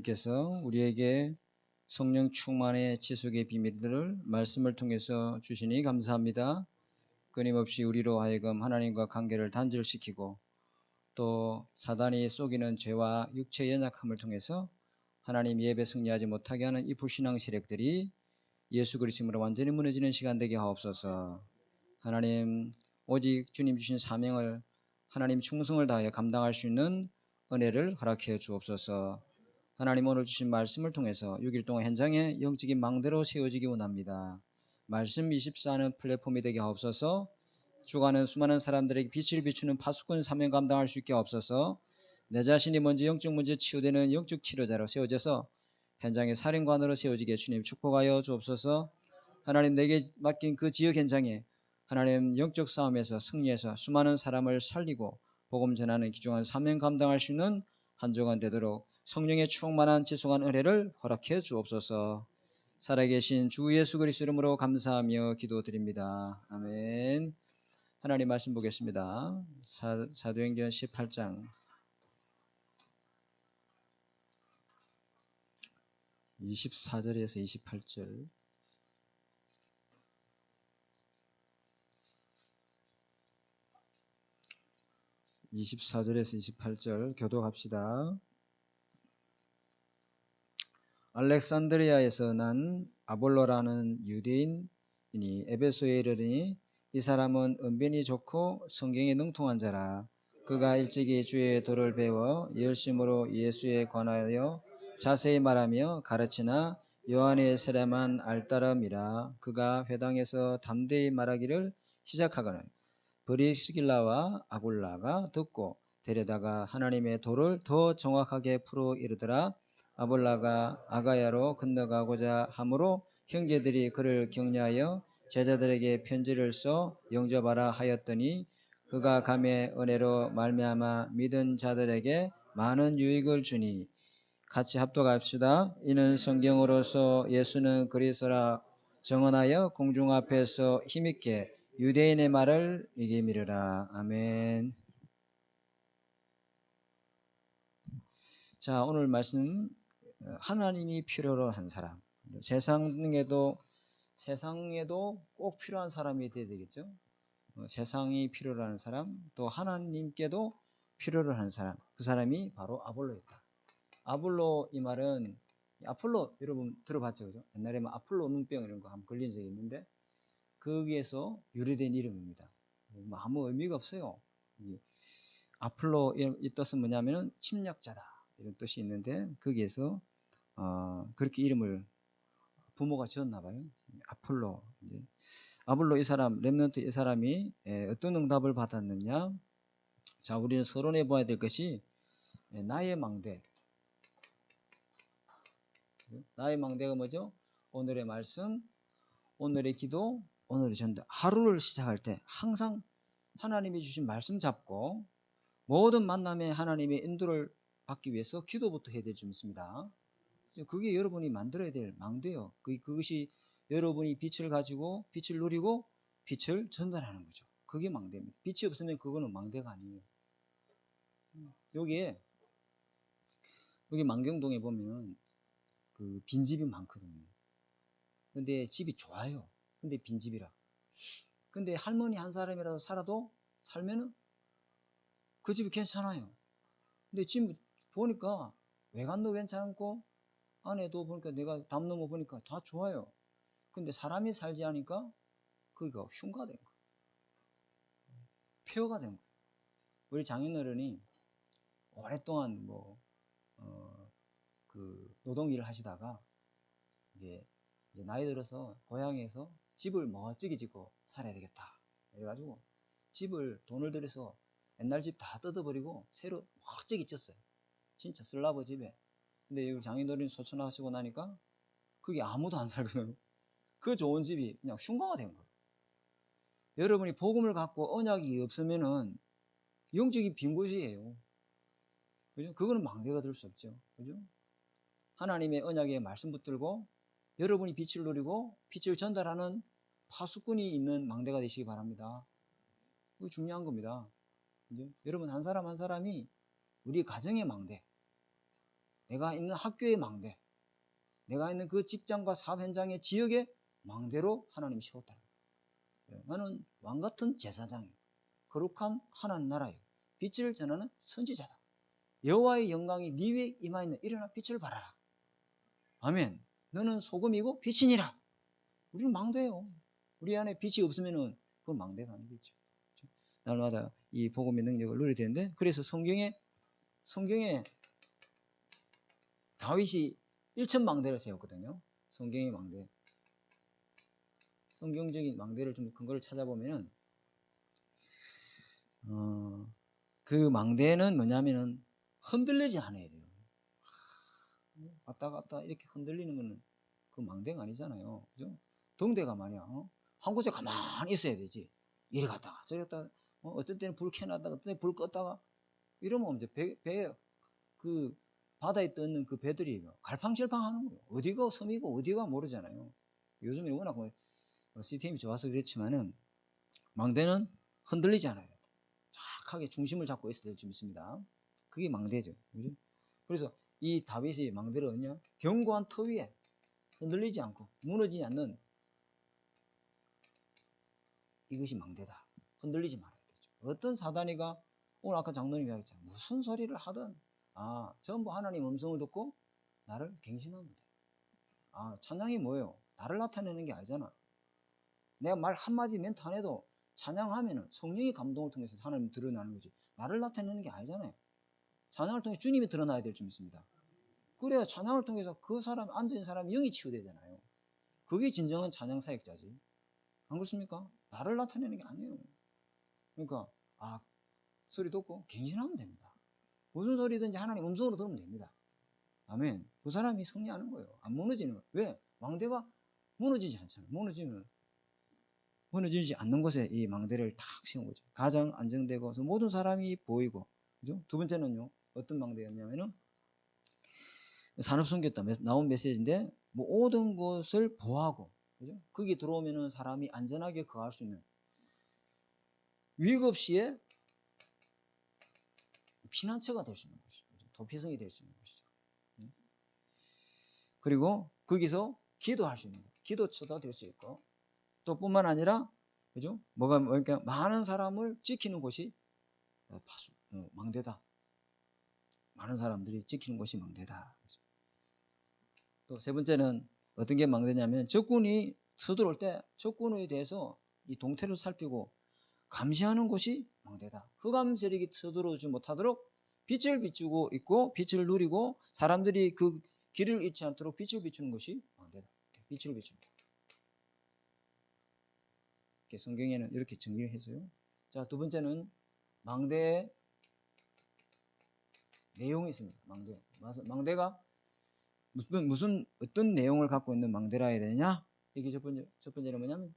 하나님께서 우리에게 성령 충만의 지속의 비밀들을 말씀을 통해서 주시니 감사합니다. 끊임없이 우리로 하여금 하나님과 관계를 단절시키고 또 사단이 속이는 죄와 육체의 연약함을 통해서 하나님 예배 승리하지 못하게 하는 이 불신앙 세력들이 예수 그리스도로 완전히 무너지는 시간 되게 하옵소서. 하나님 오직 주님 주신 사명을 하나님 충성을 다하여 감당할 수 있는 은혜를 허락해 주옵소서. 하나님 오늘 주신 말씀을 통해서 6일 동안 현장에 영적인 망대로 세워지기 원합니다. 말씀 24는 플랫폼이 되게 하옵소서. 주가는 수많은 사람들에게 빛을 비추는 파수꾼 사명 감당할 수 있게 하옵소서. 내 자신이 먼저 영적 문제 치유되는 영적 치료자로 세워져서 현장의 사령관으로 세워지게 주님 축복하여 주옵소서. 하나님 내게 맡긴 그 지역 현장에 하나님 영적 싸움에서 승리해서 수많은 사람을 살리고 복음 전하는 귀중한 사명 감당할 수 있는 한 주간 되도록 성령의 충만한 지속한 은혜를 허락해 주옵소서. 살아계신 주 예수 그리스도 이름으로 감사하며 기도드립니다. 아멘. 하나님 말씀 보겠습니다. 사도행전 18장 24절에서 28절. (24절에서 28절) 교독합시다. 알렉산드리아에서 난 아볼로라는 유대인이니 에베소에 이르르니 이 사람은 언변이 좋고 성경에 능통한 자라. 그가 일찍이 주의 도를 배워 열심으로 예수에 관하여 자세히 말하며 가르치나 요한의 세례만 알따름이라. 그가 회당에서 담대히 말하기를 시작하거늘 브리스길라와 아굴라가 듣고 데려다가 하나님의 도를 더 정확하게 풀어 이르더라. 아볼라가 아가야로 건너가고자 하므로 형제들이 그를 격려하여 제자들에게 편지를 써 영접하라 하였더니 그가 감의 은혜로 말미암아 믿은 자들에게 많은 유익을 주니 같이 합독합시다. 이는 성경으로서 예수는 그리스도라 정언하여 공중 앞에서 힘있게 유대인의 말을 이게 미르라. 아멘. 자, 오늘 말씀 하나님이 필요로 한 사람. 세상에도 꼭 필요한 사람이 되어야 되겠죠. 세상이 필요로 하는 사람, 또 하나님께도 필요로 하는 사람. 그 사람이 바로 아볼로였다. 아볼로 이 말은 아폴로 여러분 들어봤죠, 그죠? 옛날에 뭐 아폴로 눈병 이런 거 한번 걸린 적이 있는데 거기에서 유래된 이름입니다. 뭐 아무 의미가 없어요. 아폴로 이 뜻은 뭐냐면은 침략자다 이런 뜻이 있는데 거기에서 그렇게 이름을 부모가 지었나 봐요. 아폴로. 아볼로 이 사람 렘넌트 이 사람이 어떤 응답을 받았느냐? 자, 우리는 서론해 봐야 될 것이 나의 망대. 나의 망대가 뭐죠? 오늘의 말씀, 오늘의 기도, 오늘의 전도. 하루를 시작할 때 항상 하나님이 주신 말씀 잡고 모든 만남에 하나님의 인도를 받기 위해서 기도부터 해야 될 줄 믿습니다. 그게 여러분이 만들어야 될 망대요. 그것이 여러분이 빛을 가지고 빛을 누리고 빛을 전달하는 거죠. 그게 망대입니다. 빛이 없으면 그거는 망대가 아니에요. 여기 망경동에 보면 그 빈집이 많거든요. 근데 집이 좋아요. 근데 빈집이라. 근데 할머니 한 사람이라도 살면은 그 집이 괜찮아요. 근데 지금 보니까 외관도 괜찮고 안에도 보니까 내가 담 넘어 보니까 다 좋아요. 근데 사람이 살지 않으니까 거기가 흉가된 거예요. 폐허가 된 거예요. 우리 장인어른이 오랫동안 그 노동일을 하시다가 이제 나이 들어서 고향에서 집을 멋지게 짓고 살아야 되겠다. 그래가지고 집을 돈을 들여서 옛날 집 다 뜯어버리고 새로 멋지게 짓었어요. 진짜 슬라브 집에. 근데 여기 장인어른이 소천하시고 나니까 그게 아무도 안 살거든요. 그 좋은 집이 그냥 흉가가 된 거예요. 여러분이 복음을 갖고 언약이 없으면은 영적인 빈 곳이에요. 그죠? 그거는 망대가 될 수 없죠. 그죠? 하나님의 언약의 말씀 붙들고 여러분이 빛을 누리고 빛을 전달하는 파수꾼이 있는 망대가 되시기 바랍니다. 그거 중요한 겁니다. 그죠? 여러분 한 사람 한 사람이 우리 가정의 망대. 내가 있는 학교의 망대, 내가 있는 그 직장과 사업 현장의 지역의 망대로 하나님이 세웠다. 나는 왕같은 제사장이에요. 거룩한 하나님 나라예요. 빛을 전하는 선지자다. 여호와의 영광이 네 위에 임하였네. 일어나 빛을 발하라. 아멘. 너는 소금이고 빛이니라. 우리는 망대예요. 우리 안에 빛이 없으면은 그건 망대가 아니겠죠. 날마다 이 복음의 능력을 누려야 되는데, 그래서 성경에 다윗이 1천 망대를 세웠거든요. 성경의 망대. 성경적인 망대를 좀 근거를 찾아보면은 그 망대는 뭐냐면은 흔들리지 않아야 돼요. 왔다 갔다 이렇게 흔들리는 거는 그 망대가 아니잖아요. 그죠? 등대가 말이야. 한 곳에 가만히 있어야 되지. 이리 갔다가 저리 갔다가 어떤 때는 불 켜놨다가 어떤 때는 불 껐다가 이러면 이제 그 바다에 떠있는 그 배들이 갈팡질팡 하는 거예요. 어디가 섬이고 어디가 모르잖아요. 요즘에 워낙 시스템이 좋아서 그렇지만은 망대는 흔들리지 않아요. 정확하게 중심을 잡고 있어야 될 줄 믿습니다. 그게 망대죠. 그죠? 그래서 이 다윗이 망대를 얻냐? 견고한 터 위에 흔들리지 않고 무너지지 않는 이것이 망대다. 흔들리지 말아야 되죠. 어떤 사단이가 오늘 아까 장로님이 이야기했잖아요. 무슨 소리를 하든 전부 하나님 음성을 듣고 나를 갱신하면 돼. 찬양이 뭐예요? 나를 나타내는 게 아니잖아. 내가 말 한마디 멘트 안 해도 찬양하면은 성령의 감동을 통해서 하나님이 드러나는 거지. 나를 나타내는 게 아니잖아요. 찬양을 통해 주님이 드러나야 될 줄 믿습니다. 그래야 찬양을 통해서 그 사람, 앉아있는 사람이 영이 치유되잖아요. 그게 진정한 찬양 사역자지. 안 그렇습니까? 나를 나타내는 게 아니에요. 그러니까 소리 듣고 갱신하면 됩니다. 무슨 소리든지 하나님 음성으로 들으면 됩니다. 아멘. 그 사람이 승리하는 거예요. 안 무너지는 거예요. 왜? 망대가 무너지지 않잖아요. 무너지지 않는 곳에 이 망대를 탁 세운 거죠. 가장 안정되고 모든 사람이 보이고. 그죠? 두 번째는요. 어떤 망대였냐면은 산업선교 때 나온 메시지인데 모든 것을 보호하고, 그죠? 거기 들어오면은 사람이 안전하게 거할 수 있는 위급 시에 피난처가 될 수 있는 것이죠. 도피성이 될 수 있는 것이죠. 그리고 거기서 기도할 수 있는 것, 기도처도 될 수 있고, 또 뿐만 아니라, 그죠? 그러니까 많은 사람을 지키는 곳이 망대다. 많은 사람들이 지키는 곳이 망대다. 또 세 번째는 어떤 게 망대냐면 적군이 서들어올 때 적군에 대해서 이 동태를 살피고 감시하는 곳이 망대다. 흑암 세력이 서들어오지 못하도록 빛을 비추고 있고 빛을 누리고 사람들이 그 길을 잃지 않도록 빛을 비추는 것이 망대다. 빛을 비추는 것. 성경에는 이렇게 정리를 했어요. 자, 두 번째는 망대의 내용이 있습니다. 망대가 어떤 내용을 갖고 있는 망대라 해야 되느냐? 이게 첫 번째는 뭐냐면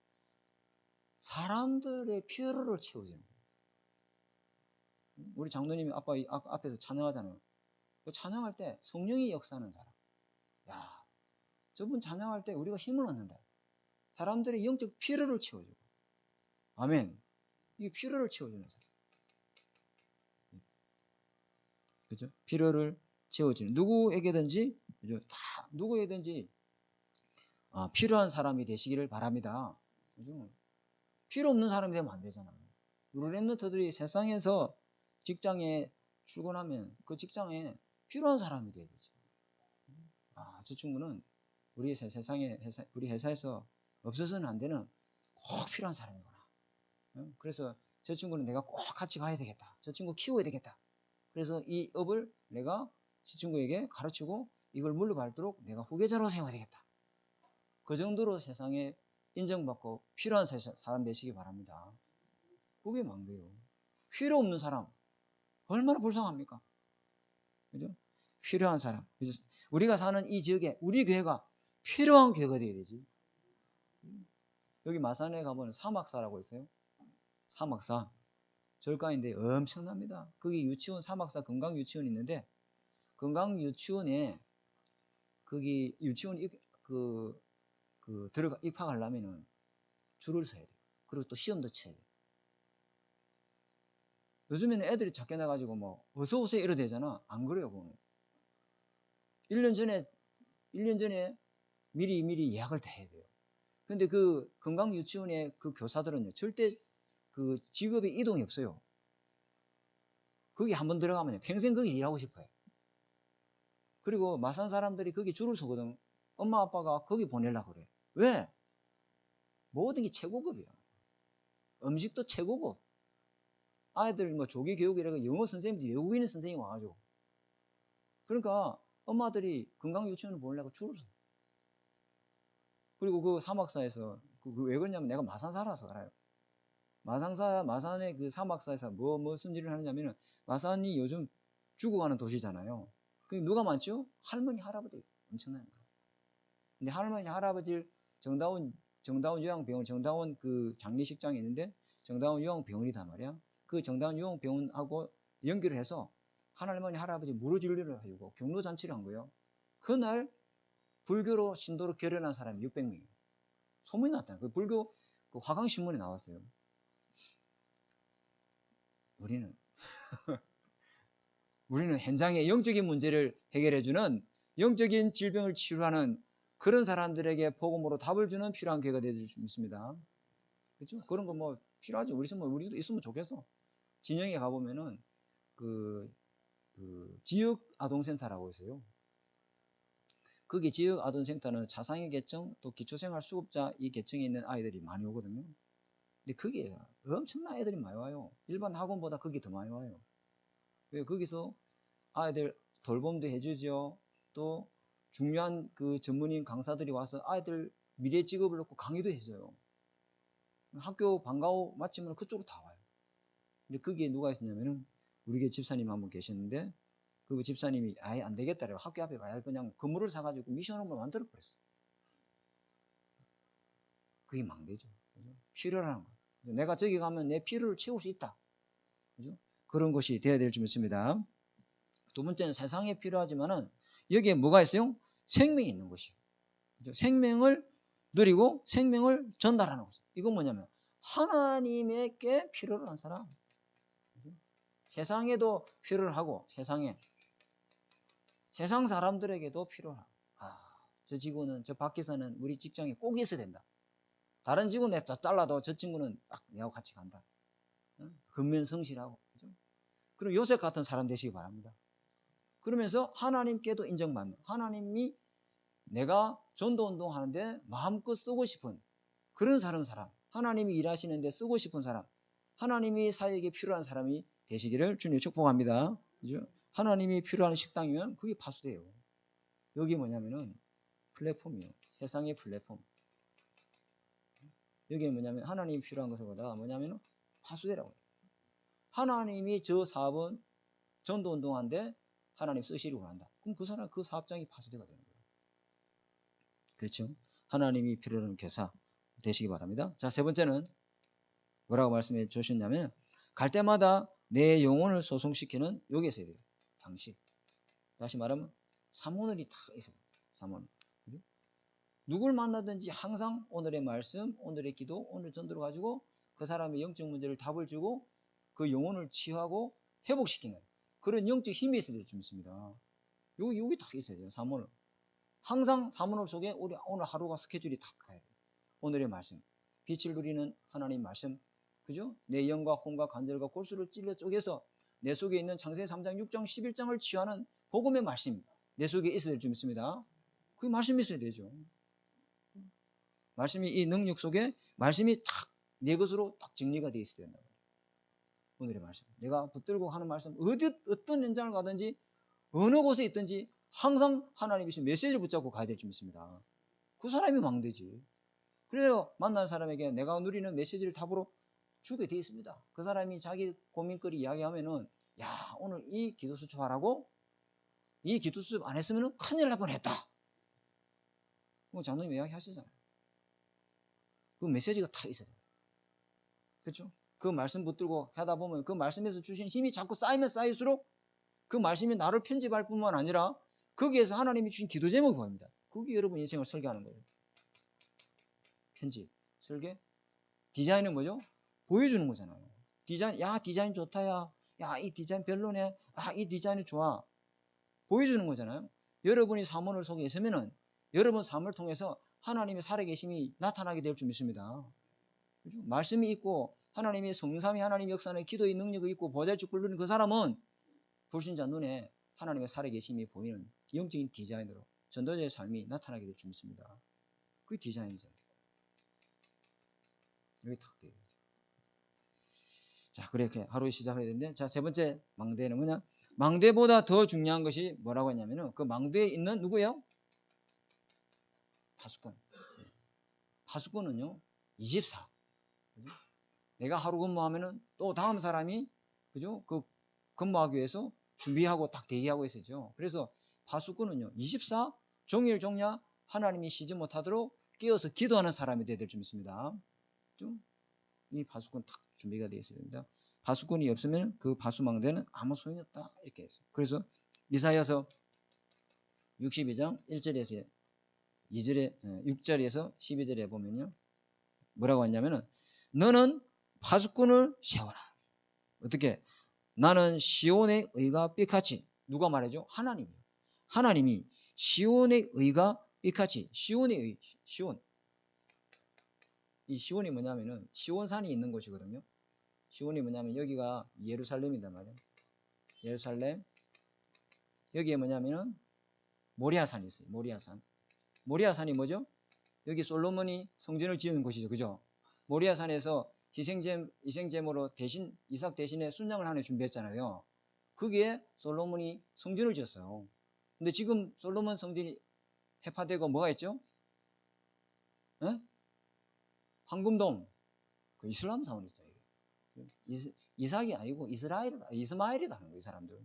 사람들의 필요를 채워주는 거예요. 우리 장로님이 앞에서 찬양하잖아요. 그 찬양할 때 성령이 역사하는 사람. 야, 저분 찬양할 때 우리가 힘을 얻는다. 사람들의 영적 필요를 채워주고. 아멘. 이 필요를 채워주는 사람. 그죠? 필요를 채워주는. 누구에게든지, 그죠? 다, 누구에게든지, 필요한 사람이 되시기를 바랍니다. 그죠? 필요 없는 사람이 되면 안 되잖아요. 우리 랩런트들이 세상에서 직장에 출근하면 그 직장에 필요한 사람이 돼야 되죠. 저 친구는 우리 우리 회사에서 없어서는 안 되는 꼭 필요한 사람이구나. 그래서 저 친구는 내가 꼭 같이 가야 되겠다. 저 친구 키워야 되겠다. 그래서 이 업을 내가 저 친구에게 가르치고 이걸 물려받도록 내가 후계자로 세워야 되겠다. 그 정도로 세상에 인정받고 필요한 사람 되시기 바랍니다. 그게 망대요. 필요 없는 사람 얼마나 불쌍합니까? 그죠? 필요한 사람. 그죠? 우리가 사는 이 지역에 우리 교회가 필요한 교회가 되어야 되지. 여기 마산에 가보면 사막사라고 있어요. 사막사. 절가인데 엄청납니다. 거기 유치원, 사막사 건강유치원이 있는데 건강유치원에 거기 유치원 들어가 입학하려면은 줄을 서야 돼요. 그리고 또 시험도 쳐야 돼요. 요즘에는 애들이 작게 나가지고 뭐 어서 오세요 이러 되잖아. 안 그래요, 그거는. 1년 전에 미리 예약을 다 해야 돼요. 근데 그 건강유치원의 그 교사들은요, 절대 그 직업에 이동이 없어요. 거기 한번 들어가면 평생 거기 일하고 싶어요. 그리고 마산 사람들이 거기 줄을 서거든. 엄마 아빠가 거기 보내려고 그래. 왜? 모든 게 최고급이야. 음식도 최고급. 아이들 뭐 조기 교육이라고 영어 선생님도 외국인 선생님이 와가지고. 그러니까 엄마들이 건강유치원을 보내려고 줄을 서. 그리고 그 사막사에서 왜 그러냐면 내가 마산 살아서 알아요. 마산의 그 사막사에서 무슨 일을 하느냐면은 마산이 요즘 죽어가는 도시잖아요. 그 누가 많죠? 할머니, 할아버지 엄청나요. 근데 할머니, 할아버지 정다운 요양병원, 정다운 그 장례식장이 있는데 정다운 요양병원이단 말이야. 그 정다운 요양병원하고 연결을 해서 할머니, 할아버지 무료진료를 해주고 경로잔치를 한 거예요. 그날 불교로 신도로 결연한 사람이 600명이에요. 소문이 났다. 그 불교 그 화강신문에 나왔어요. 우리는 현장의 영적인 문제를 해결해주는 영적인 질병을 치료하는 그런 사람들에게 복음으로 답을 주는 필요한 교회가 되어줄 수 있습니다. 그렇죠? 그런 거 뭐 필요하죠. 우리도 있으면 좋겠어. 진영에 가보면은 그 지역 아동센터라고 있어요. 거기 지역 아동센터는 자상의 계층 또 기초생활 수급자 이 계층에 있는 아이들이 많이 오거든요. 근데 거기에 엄청난 애들이 많이 와요. 일반 학원보다 거기 더 많이 와요. 거기서 아이들 돌봄도 해주죠. 또 중요한 그 전문인 강사들이 와서 아이들 미래 직업을 놓고 강의도 해줘요. 학교 방과 후 마치면 그쪽으로 다 와요. 근데 거기에 누가 있었냐면은 우리 교회 집사님 한 분 계셨는데 그 집사님이 아예 안 되겠다라고 학교 앞에 아예 그냥 건물을 사가지고 미션홈을 만들어 버렸어. 그게 망되죠. 그죠? 필요라는 거. 내가 저기 가면 내 필요를 채울 수 있다. 그죠? 그런 것이 되어야 될 줄 믿습니다. 두 번째는 세상에 필요하지만은 여기에 뭐가 있어요? 생명이 있는 것이에요. 그죠? 생명을 누리고 생명을 전달하는 것이에요. 이건 뭐냐면 하나님에게 필요로 한 사람. 그죠? 세상에도 필요를 하고 세상 사람들에게도 필요를 하고 저 지구는 저 밖에서는 우리 직장에 꼭 있어야 된다. 다른 직원 내가 잘라도 저 친구는 딱 내하고 같이 간다. 근면성실하고. 그죠? 그럼 요셉 같은 사람 되시기 바랍니다. 그러면서 하나님께도 인정받는 하나님이 내가 전도운동 하는데 마음껏 쓰고 싶은 그런 사람 하나님이 일하시는데 쓰고 싶은 사람 하나님이 사역에 필요한 사람이 되시기를 주님 축복합니다. 그죠? 하나님이 필요한 식당이면 그게 파수돼요. 여기 뭐냐면은 플랫폼이에요. 세상의 플랫폼. 여기 뭐냐면 하나님이 필요한 것보다 뭐냐면은 파수되라고 해요. 하나님이 저 사업은 전도운동하는데 하나님 쓰시려고 한다. 그럼 그 사람 그 사업장이 파수대가 되는 거예요. 그렇죠? 하나님이 필요한 교사 되시기 바랍니다. 자, 세 번째는 뭐라고 말씀해 주셨냐면 갈 때마다 내 영혼을 소송시키는 여기에 있어야 돼요. 방식. 다시 말하면 삼원을이 다 있어요. 삼원. 그죠? 누굴 만나든지 항상 오늘의 말씀, 오늘의 기도, 오늘 전도를 가지고 그 사람의 영적 문제를 답을 주고 그 영혼을 치유하고 회복시키는 그런 영적 힘이 있어야 될 줄 믿습니다. 여기 다 있어야 돼요. 삼원을. 항상 삼원을 속에 우리 오늘 하루가 스케줄이 다 가야 돼요. 오늘의 말씀. 빛을 누리는 하나님 말씀. 그죠? 내 영과 혼과 관절과 골수를 찔러 쪼개서 내 속에 있는 창세기 3장, 6장, 11장을 치유하는 복음의 말씀. 내 속에 있어야 될 줄 믿습니다. 그 말씀이 있어야 되죠. 말씀이 이 능력 속에 말씀이 딱 내 것으로 딱 정리가 되어 있어야 된다. 오늘의 말씀. 내가 붙들고 하는 말씀, 어떤 현장을 가든지 어느 곳에 있든지 항상 하나님이 주신 메시지를 붙잡고 가야 될 줄 믿습니다. 그 사람이 망되지. 그래서 만난 사람에게 내가 누리는 메시지를 답으로 주게 되어 있습니다. 그 사람이 자기 고민거리 이야기하면은 야 오늘 이 기도 수첩하라고 이 기도 수첩 안 했으면 큰일 날 뻔했다. 뭐 장로님 이야기 하시잖아요. 그 메시지가 다 있어요. 그렇죠? 그 말씀 붙들고 하다 보면 그 말씀에서 주신 힘이 자꾸 쌓이면 쌓일수록 그 말씀이 나를 편집할 뿐만 아니라 거기에서 하나님이 주신 기도 제목이 보입니다. 그게 여러분 인생을 설계하는 거예요. 편집, 설계. 디자인은 뭐죠? 보여주는 거잖아요. 디자인 좋다, 야, 이 디자인 별로네. 이 디자인이 좋아. 보여주는 거잖아요. 여러분이 사모를 속에 있으면은 여러분 삶을 통해서 하나님의 살아계심이 나타나게 될 줄 믿습니다. 그죠? 말씀이 있고 하나님의 성삼위 하나님의 역사는 기도의 능력이 있고 보좌의 축복을 누리는 그 사람은 불신자 눈에 하나님의 살아계심이 보이는 영적인 디자인으로 전도자의 삶이 나타나게 될 줄 믿습니다. 그게 디자인이잖아요. 여기 탁 되어 있어요. 자, 그렇게 하루 시작을 해야 되는데, 자, 세 번째 망대는 뭐냐? 망대보다 더 중요한 것이 뭐라고 했냐면은, 그 망대에 있는 누구예요? 파수꾼. 파수꾼은요, 24. 그죠? 내가 하루 근무하면은 또 다음 사람이, 그죠? 그 근무하기 위해서 준비하고 딱 대기하고 있었죠. 그래서 파수꾼은요, 24, 종일 종야 하나님이 쉬지 못하도록 깨어서 기도하는 사람이 되어야 될 줄 믿습니다. 이 파수꾼 딱 준비가 되어 있어야 됩니다. 파수꾼이 없으면 그 파수망대는 아무 소용이 없다. 이렇게 했어요. 그래서 이사야서 62장 1절에서 2절에 6절에서 12절에 보면요. 뭐라고 했냐면은 너는 파수꾼을 세워라. 어떻게? 나는 시온의 의가 삐같이 누가 말해줘? 하나님이요. 하나님이 시온의 의가 삐같이 시온의 의, 시온. 이 시온이 뭐냐면은 시온산이 있는 곳이거든요. 시온이 뭐냐면 여기가 예루살렘이단 말이에요. 예루살렘. 여기에 뭐냐면은 모리아산이 있어요. 모리아산. 모리아산이 뭐죠? 여기 솔로몬이 성전을 지은 곳이죠. 그죠? 모리아산에서 희생제물로 대신 이삭 대신에 순양을 하나 준비했잖아요. 거기에 솔로몬이 성전을 지었어요. 근데 지금 솔로몬 성전이 해파되고 뭐가 있죠? 에? 황금돔. 그 이슬람 사원이죠. 이삭이 아니고 이스마엘이다 하는 거예요. 이 사람들.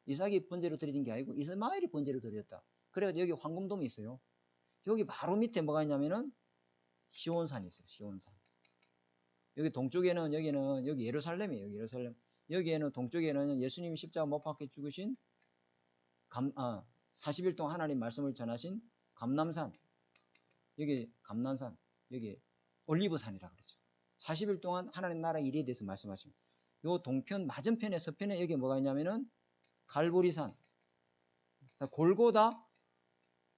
이삭이 번제로 드려진 게 아니고 이스마엘이 번제로 드렸다. 그래가지고 여기 황금돔이 있어요. 여기 바로 밑에 뭐가 있냐면은 시온산이 있어요. 시온산. 여기 동쪽에는 여기 예루살렘이에요. 여기 예루살렘. 여기에는 동쪽에는 예수님이 십자가 못 박혀 죽으신 40일 동안 하나님 말씀을 전하신 감람산. 여기 감람산. 여기 올리브산이라고 그러죠. 40일 동안 하나님 나라 일에 대해서 말씀하십니다. 요 동편 맞은편에 서편에 여기 뭐가 있냐면은 갈보리산. 골고다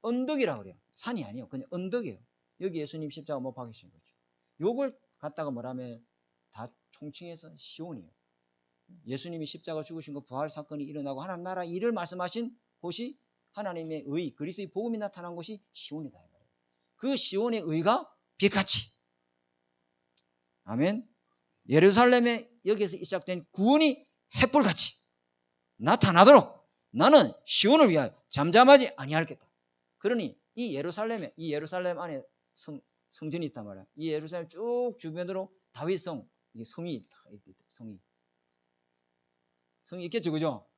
언덕이라고 그래요. 산이 아니에요. 그냥 언덕이에요. 여기 예수님 십자가 못 박히신 거죠. 요걸 갖다가 뭐라면 다 총칭해서 시온이에요. 예수님이 십자가 죽으신 거 부활 사건이 일어나고 하나님 나라 일을 말씀하신 곳이 하나님의 의, 그리스도의 복음이 나타난 곳이 시온이다. 그 시온의 의가 빛같이. 아멘. 예루살렘에 여기서 시작된 구원이 햇불같이 나타나도록 나는 시온을 위하여 잠잠하지 아니하겠다. 그러니 이 예루살렘 안에 성전이 있단 말이야. 이 예루살렘 쭉 주변으로 다윗성, 이게 성이 있다. 성이 있겠죠, 그죠?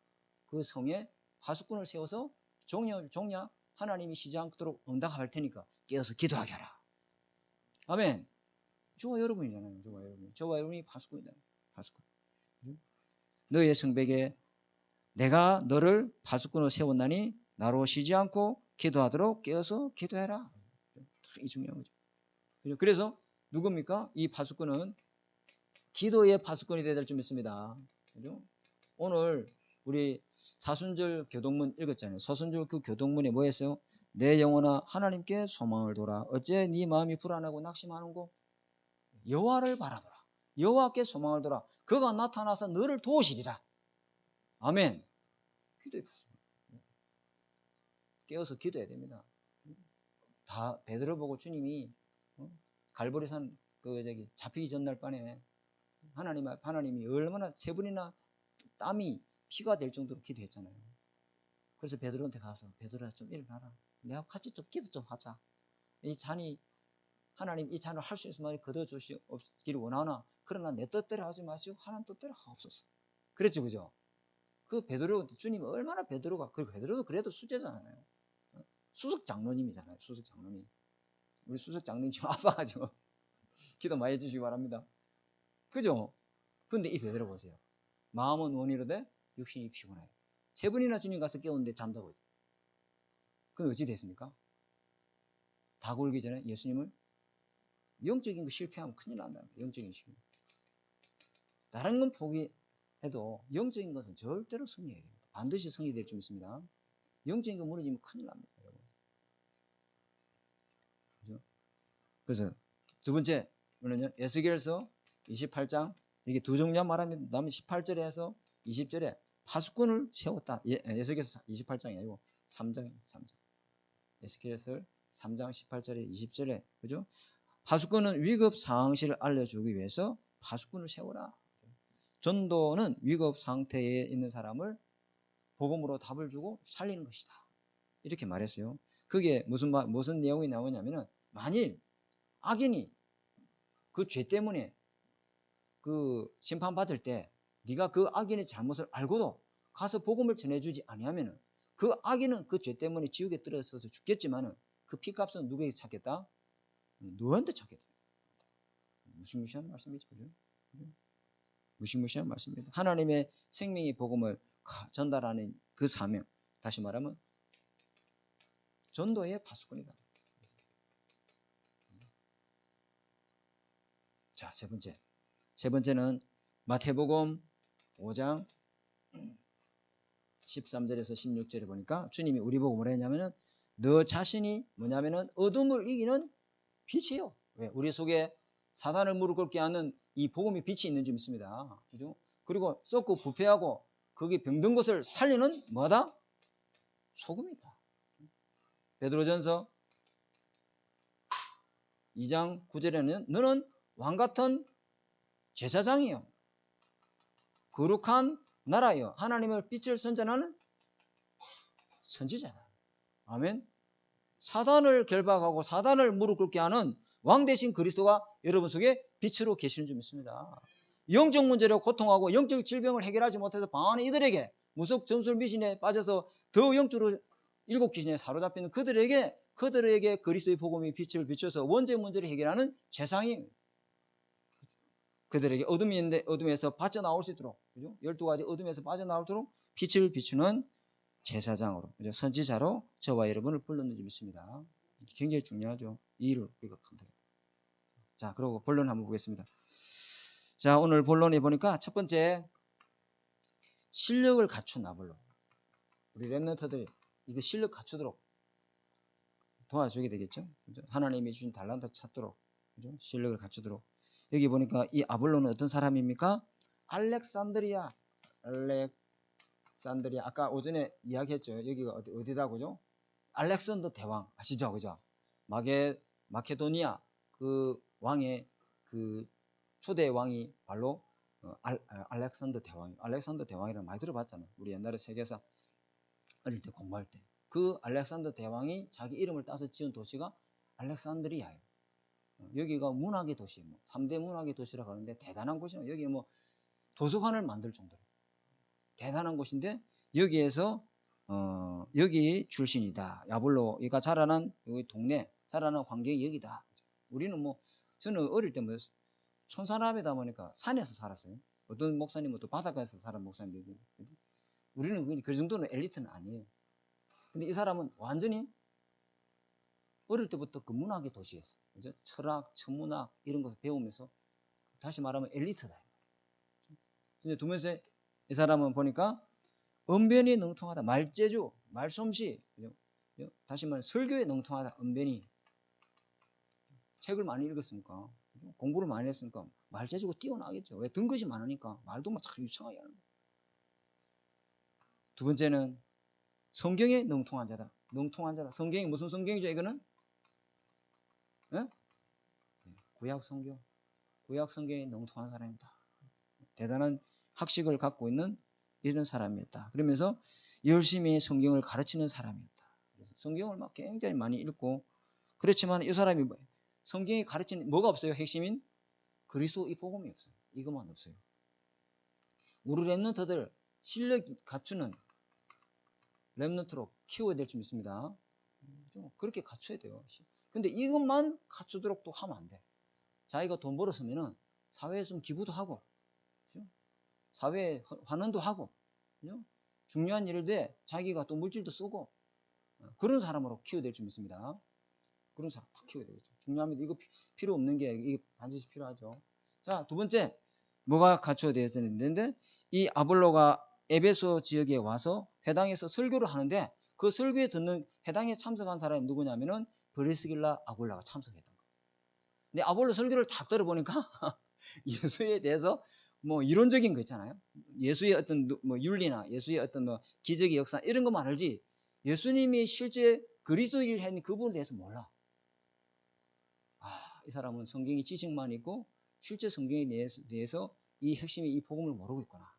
그 성에 파수꾼을 세워서 종야 하나님이 쉬지 않도록 응답할 테니까 깨어서 기도하게 하라. 아멘. 저와 여러분이잖아요. 저와 여러분이 파수꾼이다. 파수꾼. 너의 성백에 내가 너를 파수꾼으로 세웠나니 나로 쉬지 않고 기도하도록 깨어서 기도해라. 이 중요한 거죠. 그래서 누굽니까? 이 파수꾼은 기도의 파수꾼이 되어야 될 줄 믿습니다. 그죠? 오늘 우리 사순절 교동문 읽었잖아요. 사순절 그 교동문에 뭐 했어요? 내 영혼아 하나님께 소망을 둬라. 어째 네 마음이 불안하고 낙심하는고? 여호와를 바라보라. 여호와께 소망을 둬라. 그가 나타나서 너를 도우시리라. 아멘. 기도의 파수꾼. 깨어서 기도해야 됩니다. 다 베드로 보고 주님이 갈보리산 잡히기 전날 밤에 하나님이 얼마나 세 번이나 땀이 피가 될 정도로 기도했잖아요. 그래서 베드로한테 가서 베드로야 좀 일어나라. 내가 같이 좀 기도 좀 하자. 이 잔이 하나님 이 잔을 할 수 있으면 거둬 주시기를 원하나 그러나 내 뜻대로 하지 마시고 하나님 뜻대로 하옵소서. 그랬죠, 그죠? 그 베드로 주님이 얼마나 베드로도 그래도 수제잖아요. 수석 장로님이잖아요. 수석 장로님. 우리 수석 장로님 좀 아파가지고 기도 많이 해주시기 바랍니다. 그죠? 근데 이 베드로 보세요. 마음은 원이로되 육신이 피곤해요. 세 번이나 주님 가서 깨웠는데 잠자고 있어요. 그건 어찌 됐습니까? 다 굴기 전에 예수님을 영적인 거 실패하면 큰일 난다. 영적인 실패. 다른 건 포기해도 영적인 것은 절대로 승리해야 됩니다. 반드시 승리될 줄 믿습니다. 영적인 거 무너지면 큰일 납니다. 여러분. 그죠? 그래서 두 번째, 뭐냐면 에스겔서 28장, 이게 두 종류 말합니다. 다음에 18절에서 20절에 파수꾼을 세웠다. 에스겔서 28장이 아니고 3장이에요. 3장. 에스겔서 3장 18절에 20절에, 그죠? 파수꾼은 위급 상황실을 알려주기 위해서 파수꾼을 세워라. 전도는 위급 상태에 있는 사람을 복음으로 답을 주고 살리는 것이다. 이렇게 말했어요. 그게 무슨 내용이 나오냐면은, 만일 악인이 그 죄 때문에 그 심판받을 때 네가 그 악인의 잘못을 알고도 가서 복음을 전해주지 아니하면은 그 악인은 그 죄 때문에 지옥에 떨어져서 죽겠지만은 그 피값은 누구에게 찾겠다? 너한테 찾겠다. 무시무시한 말씀이죠. 그죠? 무시무시한 말씀입니다. 하나님의 생명의 복음을 전달하는 그 사명, 다시 말하면 전도의 파수꾼이다. 자, 세 번째는 마태복음 5장 13절에서 16절에 보니까 주님이 우리 보고 뭐라 했냐면은, 너 자신이 뭐냐면은 어둠을 이기는 빛이요. 왜? 우리 속에 사단을 무릎 꿇게 하는 이 복음의 빛이 있는 줄 믿습니다. 그죠? 그리고 썩고 부패하고 거기 병든 것을 살리는 뭐다? 소금이다. 베드로전서 2장 9절에는 너는 왕같은 제사장이요, 거룩한 나라요, 하나님의 빛을 선전하는 선지자다. 아멘. 사단을 결박하고 사단을 무릎 꿇게 하는 왕 대신 그리스도가 여러분 속에 빛으로 계시는 줄 믿습니다. 영적 문제로 고통하고 영적 질병을 해결하지 못해서 방황하는 이들에게, 무속 점술 미신에 빠져서 더 영적으로 일곱 귀신에 사로잡히는 그들에게 그리스도의 복음의 빛을 비춰서 원죄 문제를 해결하는 세상이, 그들에게 어둠이 있는데 어둠에서 빠져나올 수 있도록, 그죠? 12가지 어둠에서 빠져나오도록 빛을 비추는 제사장으로, 그죠? 선지자로 저와 여러분을 불렀는지 믿습니다. 굉장히 중요하죠. 이 일을 우리가 한다. 자, 그리고 본론 한번 보겠습니다. 자, 오늘 본론에 보니까 첫 번째, 실력을 갖춘 아볼로. 우리 랩런트들이 이거 실력 갖추도록 도와주게 되겠죠. 그죠? 하나님이 주신 달란트 찾도록, 그죠? 실력을 갖추도록. 여기 보니까 이 아볼로는 어떤 사람입니까? 알렉산드리아. 아까 오전에 이야기했죠. 여기가 어디다, 그죠? 알렉산더 대왕 아시죠? 그죠? 마케도니아 그 왕의 그 초대 왕이 바로 알렉산더 대왕이에요. 알렉산더 대왕이라는 많이 들어봤잖아요. 우리 옛날에 세계사 어릴 때 공부할 때. 그 알렉산더 대왕이 자기 이름을 따서 지은 도시가 알렉산드리아예요. 여기가 문학의 도시, 3대 문학의 도시라고 하는데 대단한 곳이에요. 여기 도서관을 만들 정도로 대단한 곳인데, 여기에서 여기 출신이다. 야볼로가 자라난 여기 동네, 자라난 환경이 여기다. 우리는 저는 어릴 때 촌사람이다 보니까 산에서 살았어요. 어떤 목사님은 또 바닷가에서 살은 목사님들이. 우리는 그 정도는 엘리트는 아니에요. 근데 이 사람은 완전히 어릴 때부터 그 문학의 도시였어요. 그죠? 철학, 천문학 이런 것을 배우면서, 다시 말하면 엘리트다. 근데 두 번째, 이 사람은 보니까 언변이 능통하다. 말재주, 말솜씨, 그죠? 다시 말하면 설교에 능통하다. 언변이. 책을 많이 읽었으니까, 그죠? 공부를 많이 했으니까 말재주가 뛰어나겠죠. 왜? 든 것이 많으니까 말도 참 유창하게 하는 거예요. 두 번째는 성경에 능통한 자다. 성경이 무슨 성경이죠? 이거는 구약 성경에 능통한 사람이다. 대단한 학식을 갖고 있는 이런 사람이었다. 그러면서 열심히 성경을 가르치는 사람이었다. 성경을 굉장히 많이 읽고, 그렇지만 이 사람이 성경이 가르치는 뭐가 없어요? 핵심인 그리스도의 복음이 없어요. 이것만 없어요. 우리 랩런트들 실력 갖추는 랩런트로 키워야 될 줄 믿습니다. 좀 그렇게 갖춰야 돼요. 근데 이것만 갖추도록 또 하면 안 돼. 자기가 돈 벌었으면은 사회에 좀 기부도 하고, 그죠? 사회에 환원도 하고, 그죠? 중요한 일을 때 자기가 또 물질도 쓰고, 그런 사람으로 키워야 될 줄 믿습니다. 그런 사람 다 키워야 되겠죠. 중요합니다. 이거 필요 없는 게 이게 반드시 필요하죠. 자, 두 번째, 뭐가 갖춰야 되는데, 이 아볼로가 에베소 지역에 와서 회당에서 설교를 하는데 그 설교에 듣는 해당에 참석한 사람이 누구냐면은 브리스길라 아굴라가 참석했던 거예요. 근데 아볼로 설교를 다 들어보니까 예수에 대해서 뭐 이론적인 거 있잖아요. 예수의 어떤 뭐 윤리나 예수의 어떤 뭐 기적의 역사 이런 것만 알지 예수님이 실제 그리스도일 한 그분에 대해서 몰라. 이 사람은 성경의 지식만 있고 실제 성경에 대해서 이 핵심이 이 복음을 모르고 있구나.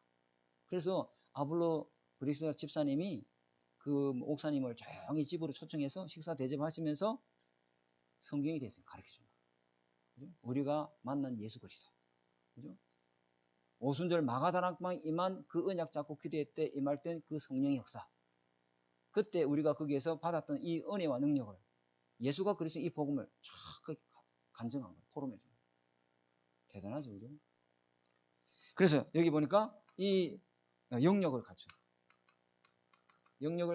그래서 아볼로 브리스길라 집사님이 그 목사님을 조용히 집으로 초청해서 식사 대접하시면서 성경에 대해서 가르쳐줍니다. 그죠? 우리가 만난 예수 그리스도. 그죠? 오순절 마가다락방 임한 그 언약 잡고 기도회 때 임할 땐 그 성령의 역사. 그때 우리가 거기에서 받았던 이 은혜와 능력을 예수가 그리스도 이 복음을 쫙 간증한 거예요. 포럼해 줍니다. 대단하죠. 그죠? 그래서 여기 보니까 이 영역을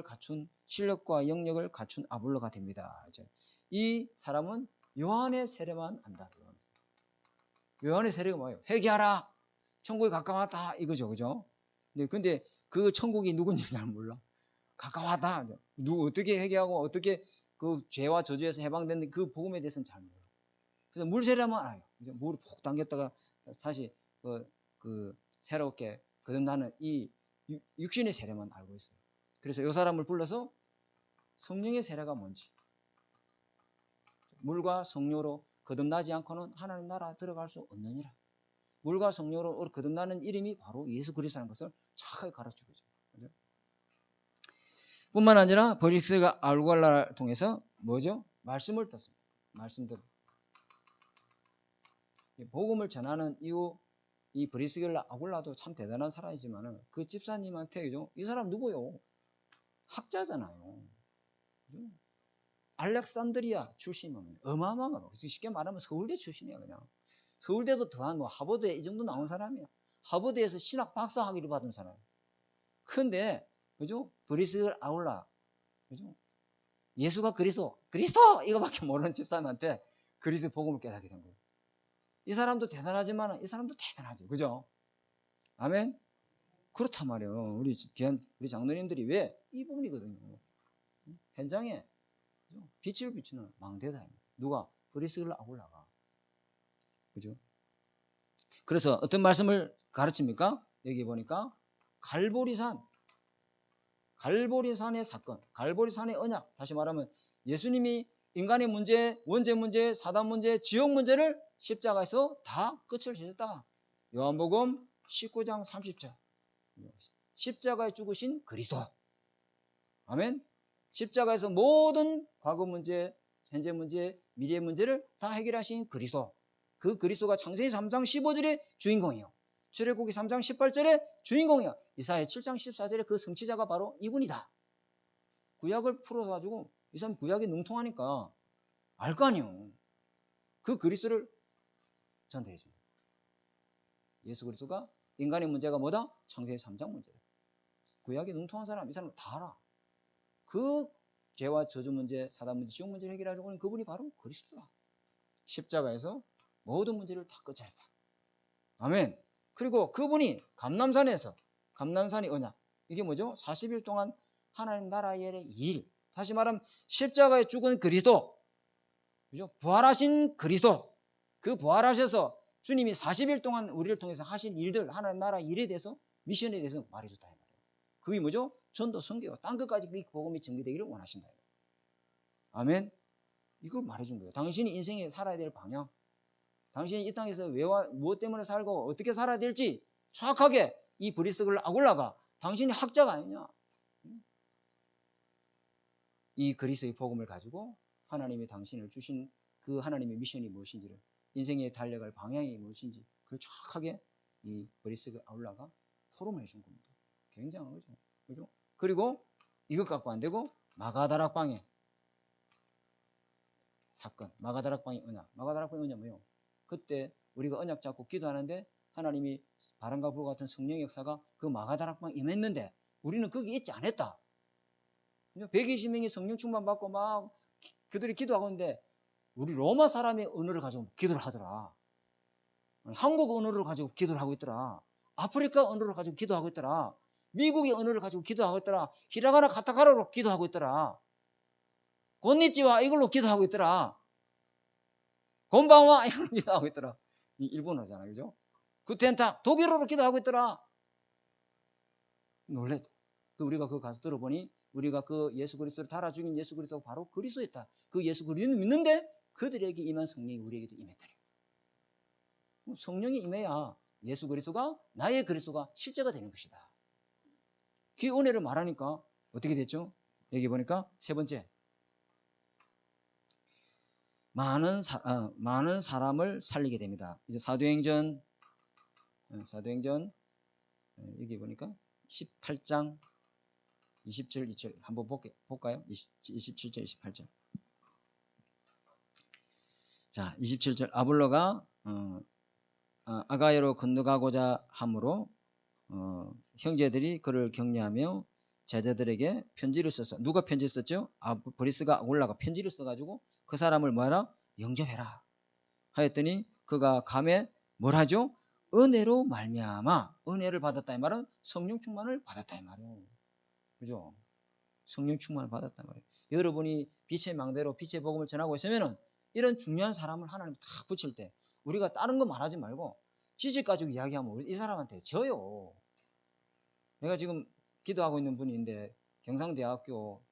갖춘 실력과 영역을 갖춘 아볼로가 됩니다. 이 사람은 요한의 세례만 안다. 요한의 세례가 뭐예요? 회개하라. 천국이 가까웠다. 이거죠. 그죠? 근데 그 천국이 누군지 잘 몰라. 가까웠다. 어떻게 회개하고 어떻게 그 죄와 저주에서 해방됐는데 그 복음에 대해서는 잘 몰라. 그래서 물 세례만 알아요. 물을 푹 당겼다가 다시 새롭게 거듭나는 이 육신의 세례만 알고 있어요. 그래서 이 사람을 불러서 성령의 세례가 뭔지, 물과 성령으로 거듭나지 않고는 하나님 나라 들어갈 수 없느니라. 물과 성령으로 거듭나는 이름이 바로 예수 그리스도라는 것을 정확하게 가르치고 있죠. 뿐만 아니라 브리스길라 아굴라를 통해서 뭐죠? 말씀을 듣습니다. 말씀대로. 복음을 전하는 이후 이 브리스길라 아굴라도 참 대단한 사람이지만 그 집사님한테 그죠? 이 사람 누구요? 학자잖아요. 그죠? 알렉산드리아 출신이면 어마어마한 거. 쉽게 말하면 서울대 출신이야 그냥. 서울대부터 더한 뭐 하버드에 이 정도 나온 사람이야. 하버드에서 신학 박사 학위를 받은 사람. 근데 그죠? 브리스길라 아굴라. 그죠? 예수가 그리스도 이거밖에 모르는 집사님한테 그리스도 복음을 깨닫게 된 거예요. 이 사람도 대단하지만 이 사람도 대단하죠. 그죠? 아멘. 그렇단 말이에요. 우리 귀한 우리 장로님들이 왜 이 부분이거든요. 현장에 빛을 비추는 망대다. 누가? 브리스길라 아굴라가. 그죠? 그래서 어떤 말씀을 가르칩니까? 여기 보니까 갈보리산의 사건, 갈보리산의 언약. 다시 말하면 예수님이 인간의 문제, 원죄 문제, 사단 문제, 지옥 문제를 십자가에서 다 끝을 지었다. 요한복음 19장 30절. 십자가에 죽으신 그리스도. 아멘. 십자가에서 모든 과거 문제, 현재 문제, 미래 문제를 다 해결하신 그리스도. 그 그리스도가 창세기 3장 15절의 주인공이요. 출애굽기 3장 18절의 주인공이요. 이사야 7장 14절의 그 성취자가 바로 이분이다. 구약을 풀어가지고 이 사람 구약에 능통하니까 알 거 아니에요. 그 그리스도를 전달해 줍니다. 예수 그리스도가 인간의 문제가 뭐다? 창세기 3장 문제다. 구약에 능통한 사람, 이 사람 다 알아. 그 죄와 저주 문제, 사단 문제, 지옥 문제를 해결하려고 하는 그분이 바로 그리스도다. 십자가에서 모든 문제를 다 끝냈다. 아멘. 그리고 그분이 감남산의 언약. 이게 뭐죠? 40일 동안 하나님 나라의 일. 다시 말하면 십자가에 죽은 그리스도. 그죠? 부활하신 그리스도. 그 부활하셔서 주님이 40일 동안 우리를 통해서 하신 일들, 하나님 나라 일에 대해서, 미션에 대해서 말해줬다. 이 말이에요. 그게 뭐죠? 전도, 선교, 땅 끝까지 그 복음이 전개되기를 원하신다. 아멘. 이걸 말해준 거예요. 당신이 인생에 살아야 될 방향, 당신이 이 땅에서 무엇 때문에 살고 어떻게 살아야 될지 정확하게 이 브리스길라 아굴라가 당신이 학자가 아니냐. 이 그리스도의 복음을 가지고 하나님이 당신을 주신 그 하나님의 미션이 무엇인지를, 인생에 달려갈 방향이 무엇인지 그걸 정확하게 이 브리스길라 아굴라가 포럼을 해준 겁니다. 굉장한 거죠. 그죠? 그리고 이것 갖고 안 되고 마가다락방의 사건, 마가다락방의 언약. 마가다락방의 언약 뭐예요? 그때 우리가 언약 잡고 기도하는데 하나님이 바람과 불과 같은 성령의 역사가 그 마가다락방에 임했는데 우리는 거기 있지 않았다. 120명이 성령 충만 받고 막 그들이 기도하고 있는데 우리 로마 사람의 언어를 가지고 기도를 하더라. 한국 언어를 가지고 기도를 하고 있더라. 아프리카 언어를 가지고 기도하고 있더라. 미국의 언어를 가지고 기도하고 있더라. 히라가나 카타카나로 기도하고 있더라. 곤니찌와 이걸로 기도하고 있더라. 곤방와 이걸로 기도하고 있더라. 이 일본어잖아, 그죠? 구텐탁 독일어로 기도하고 있더라. 놀랬다. 우리가 그거 가서 들어보니 우리가 그 예수 그리스도를 달아 죽인 예수 그리스도가 바로 그리스도였다. 그 예수 그리스도를 믿는데 그들에게 임한 성령이 우리에게도 임했다래. 성령이 임해야 예수 그리스도가 나의 그리스도가 실제가 되는 것이다. 그 은혜를 말하니까 어떻게 됐죠? 여기 보니까 세 번째, 많은 사람을 살리게 됩니다. 이제 사도행전 여기 보니까 18장 27, 27 한번 볼까요? 27절, 28절. 자, 27절. 아볼로가 아가야로 건너가고자 하므로 형제들이 그를 격려하며 제자들에게 편지를 써서, 누가 편지를 썼죠? 브리스가 아굴라가 편지를 써가지고 그 사람을 뭐하라? 영접해라 하였더니 그가 감에 뭘 하죠? 은혜로 말미암아, 은혜를 받았다 이 말은 성령 충만을 받았다 이 말이에요. 그죠? 성령 충만을 받았단 말이에요. 여러분이 빛의 망대로 빛의 복음을 전하고 있으면은 이런 중요한 사람을 하나님 딱 붙일 때 우리가 다른 거 말하지 말고 지식 가지고 이야기하면 이 사람한테 져요. 내가 지금 기도하고 있는 분인데 경상대학교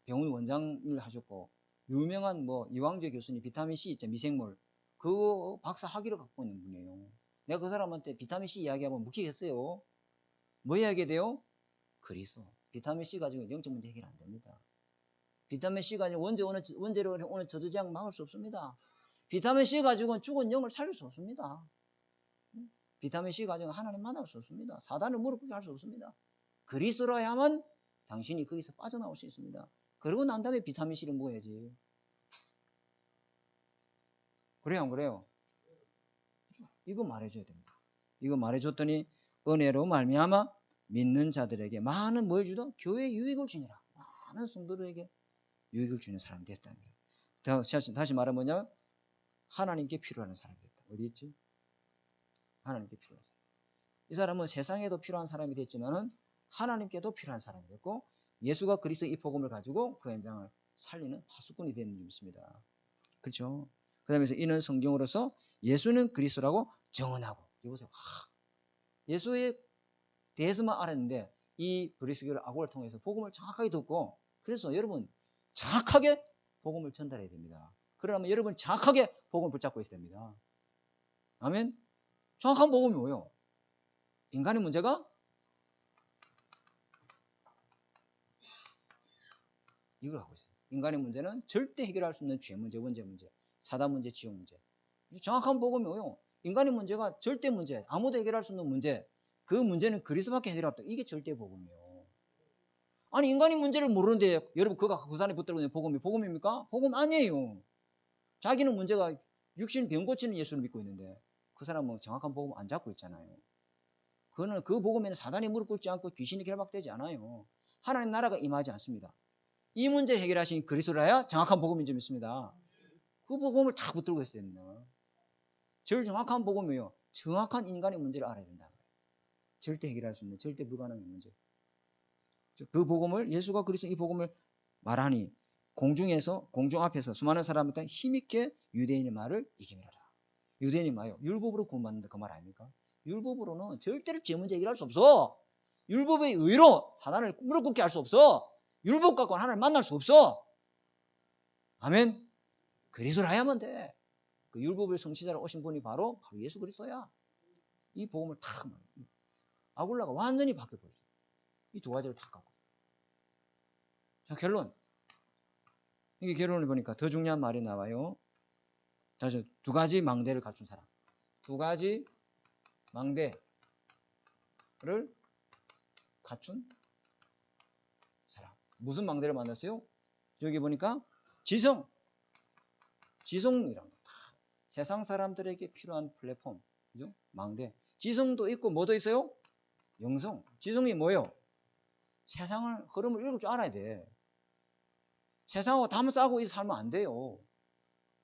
병원 원장을 하셨고 유명한 뭐 이광재 교수님 비타민C 있죠, 미생물, 그 박사 학위를 갖고 있는 분이에요. 내가 그 사람한테 비타민C 이야기하면 묵히겠어요? 뭐 이야기해야 돼요? 그리스도. 비타민C 가지고 영적 문제 해결 안 됩니다. 비타민C 가지고 원재로 오늘 저주제약 막을 수 없습니다. 비타민C 가지고는 죽은 영을 살릴 수 없습니다. 비타민C 가지고 하나님 만날 수 없습니다. 사단을 무릎 꿇게 할 수 없습니다. 그리스도라야만 당신이 거기서 빠져나올 수 있습니다. 그러고 난 다음에 비타민C를 먹어야지. 그래요, 안 그래요? 이거 말해줘야 됩니다. 이거 말해줬더니 은혜로 말미암아 믿는 자들에게 많은 뭘 주다? 교회에 유익을 주니라. 많은 성도들에게 유익을 주는 사람이 됐다는 거예요. 다시 말하면 뭐냐? 하나님께 필요한 사람이 됐다. 어디 있지? 하나님께 필요한 사람. 이 사람은 세상에도 필요한 사람이 됐지만은 하나님께도 필요한 사람이 됐고 예수가 그리스도의 이 복음을 가지고 그 현장을 살리는 파수꾼이 되는 줄 믿습니다. 그렇죠? 그 다음에 이는 성경으로서 예수는 그리스도라고 정언하고, 여보세요. 예수에 대해서만 알았는데 이 브리스교를 아고를 통해서 복음을 정확하게 듣고, 그래서 여러분 정확하게 복음을 전달해야 됩니다. 그러려면 여러분 정확하게 복음을 붙잡고 있어야 됩니다. 아멘. 정확한 복음이 뭐예요? 인간의 문제가 이걸 하고 있어요. 인간의 문제는 절대 해결할 수 없는 죄 문제, 원죄 문제, 사단 문제, 지옥 문제. 정확한 복음이 뭐예요? 인간의 문제가 절대 문제, 아무도 해결할 수 없는 문제, 그 문제는 그리스도밖에 해결할 수 없다. 이게 절대 복음이에요. 아니 인간의 문제를 모르는데 여러분 그가 그 산에 붙들고 있는 복음이 복음입니까? 복음 아니에요. 자기는 문제가 육신 병 고치는 예수를 믿고 있는데 그 사람은 정확한 복음 안 잡고 있잖아요. 그거는 그 복음에는 사단이 무릎 꿇지 않고 귀신이 결박되지 않아요. 하나님 나라가 임하지 않습니다. 이 문제 해결하신 그리스도라야 정확한 복음인 줄 믿습니다. 그 복음을 다 붙들고 있어야 됩니다. 제일 정확한 복음이에요. 정확한 인간의 문제를 알아야 된다. 절대 해결할 수 없는, 절대 불가능한 문제. 그 복음을, 예수가 그리스도 이 복음을 말하니 공중 앞에서 수많은 사람한테 힘있게 유대인의 말을 이기미라라. 유대인이 뭐예요? 율법으로 구원받는다 그 말 아닙니까? 율법으로는 절대로 죄 문제 해결할 수 없어. 율법의 의로 사단을 무릎 꿇게 할 수 없어. 율법 갖고 하나님을 만날 수 없어. 아멘. 그리스도를 해야만 돼. 그 율법의 성취자로 오신 분이 바로 예수 그리스도야. 이 복음을 다 아굴라가 완전히 바뀌어버렸어. 이 두 가지를 다 갖고. 자, 결론. 이게 결론을 보니까 더 중요한 말이 나와요. 다시 두 가지 망대를 갖춘 사람. 두 가지 망대를 갖춘 사람. 무슨 망대를 만났어요? 여기 보니까 지성이란 거. 세상 사람들에게 필요한 플랫폼. 그죠? 망대. 지성도 있고 뭐도 있어요? 영성. 지성이 뭐예요? 세상을 흐름을 읽을 줄 알아야 돼. 세상하고 담싸고 살면 안 돼요.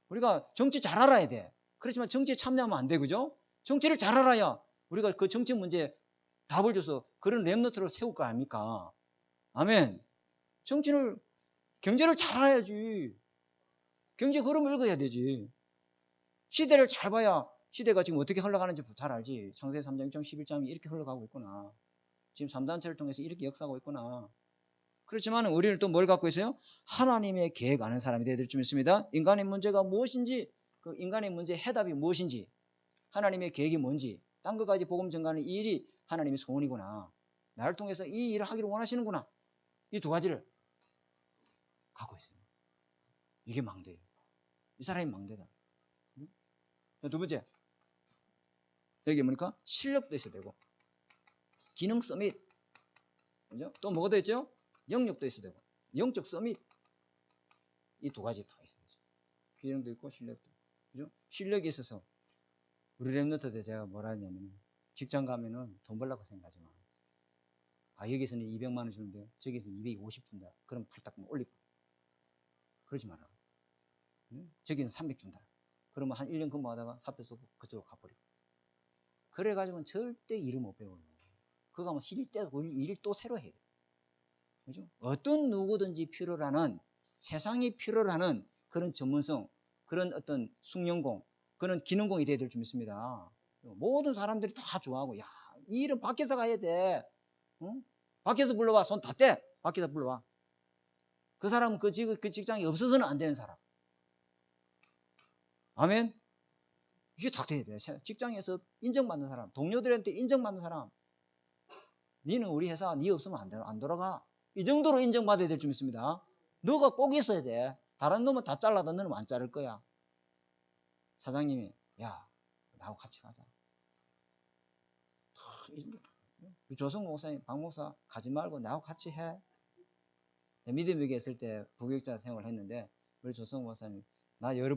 우리가 정치 잘 알아야 돼. 그렇지만 정치에 참여하면 안 돼. 그죠? 정치를 잘 알아야 우리가 그 정치 문제 답을 줘서 그런 랩너트를 세울 거 아닙니까? 아멘. 정치를, 경제를 잘 알아야지. 경제 흐름을 읽어야 되지. 시대를 잘 봐야 시대가 지금 어떻게 흘러가는지 잘 알지. 창세 3장 1장 11장이 이렇게 흘러가고 있구나. 지금 3단체를 통해서 이렇게 역사하고 있구나. 그렇지만 우리는 또 뭘 갖고 있어요? 하나님의 계획 아는 사람이 되어야 될 줄 믿습니다. 인간의 문제가 무엇인지, 그 인간의 문제의 해답이 무엇인지, 하나님의 계획이 뭔지, 딴 것까지 복음 전가하는 이 일이 하나님의 소원이구나. 나를 통해서 이 일을 하기를 원하시는구나. 이 두 가지를 갖고 있어요. 이게 망대예요. 이 사람이 망대다. 두 번째, 여기 뭡니까? 실력도 있어야 되고, 기능 서밋, 그죠? 또 뭐가 더 있죠? 영역도 있어야 되고, 영적 서밋, 이 두 가지 다 있어야 되죠. 기능도 있고 실력도, 그죠? 실력이 있어서 우리 랩너트 때 제가 뭐라 했냐면, 직장 가면은 돈 벌라고 생각하지 마. 아, 여기서는 200만 원 주는데 저기서 250 준다. 그럼 팔딱 올리고. 그러지 마라. 저기는 300 준다. 그러면 한 1년 근무하다가 사표 쓰고 그쪽으로 가버리고. 그래가지고는 절대 일을 못 배워요. 그거 하면 일을 또 새로 해야 돼. 그죠? 어떤 누구든지 필요로 하는, 세상이 필요로 하는 그런 전문성, 그런 어떤 숙련공, 그런 기능공이 되어야 될 줄 믿습니다. 모든 사람들이 다 좋아하고, 야, 이 일은 밖에서 가야 돼. 응? 밖에서 불러와. 손 다 떼. 밖에서 불러와. 그 사람은 그 직장이 없어서는 안 되는 사람. 아멘? 이게 다 돼야 돼. 직장에서 인정받는 사람, 동료들한테 인정받는 사람. 니는 우리 회사 니 없으면 안 돌아가. 이 정도로 인정받아야 될 줄 믿습니다. 너가 꼭 있어야 돼. 다른 놈은 다 잘라도 너는 안 자를 거야. 사장님이, 야, 나하고 같이 가자. 우리 조성 목사님, 박 목사 가지 말고 나하고 같이 해. 믿음에게 있을 때 부교육자 생활을 했는데, 우리 조성 목사님, 나 여러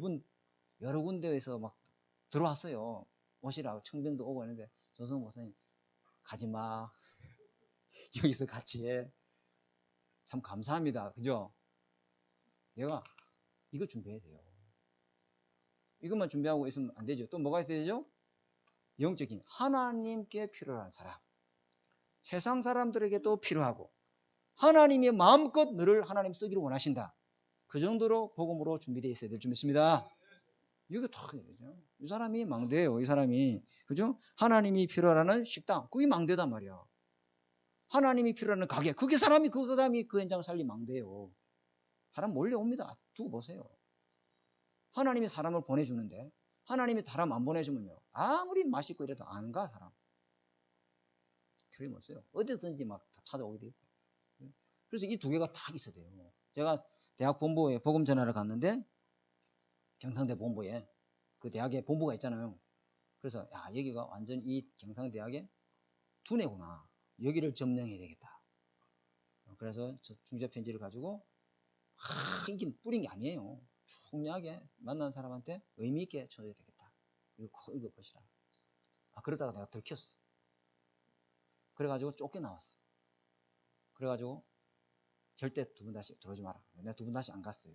군데에서 막 들어왔어요. 오시라고 청병도 오고 했는데, 조성 목사님, 가지 마. 여기서 같이 해. 참 감사합니다. 그죠? 내가 이거 준비해야 돼요. 이것만 준비하고 있으면 안 되죠. 또 뭐가 있어야 되죠? 영적인 하나님께 필요한 사람. 세상 사람들에게도 필요하고, 하나님이 마음껏 너를 하나님 쓰기를 원하신다. 그 정도로 복음으로 준비되어 있어야 될 줄 믿습니다. 이거 다 해야 되죠. 이 사람이 망대예요. 이 사람이. 그죠? 하나님이 필요하는 식당. 그게 망대단 말이야. 하나님이 필요하는 가게. 그 사람이 그 현장을 살리 망대예요. 사람 몰려옵니다. 두고 보세요. 하나님이 사람을 보내주는데, 하나님이 사람 안 보내주면요, 아무리 맛있고 이래도 안 가, 사람. 틀림없어요. 어디든지 막 다 찾아오게 돼 있어요. 그래서 이 두 개가 딱 있어야 돼요. 제가 대학 본부에 복음 전하러 갔는데, 경상대 본부에 그 대학에 본부가 있잖아요. 그래서 야, 여기가 완전 이 경상대학의 두뇌구나. 여기를 점령해야 되겠다. 그래서 저 중재 편지를 가지고 이게 뿌린 게 아니에요. 총명하게 만난 사람한테 의미 있게 쳐줘야 되겠다. 이거 보시라. 아, 그러다가 내가 들켰어. 그래가지고 쫓겨나왔어. 그래가지고 절대 두 번 다시 들어오지 마라. 내가 두 번 다시 안 갔어요.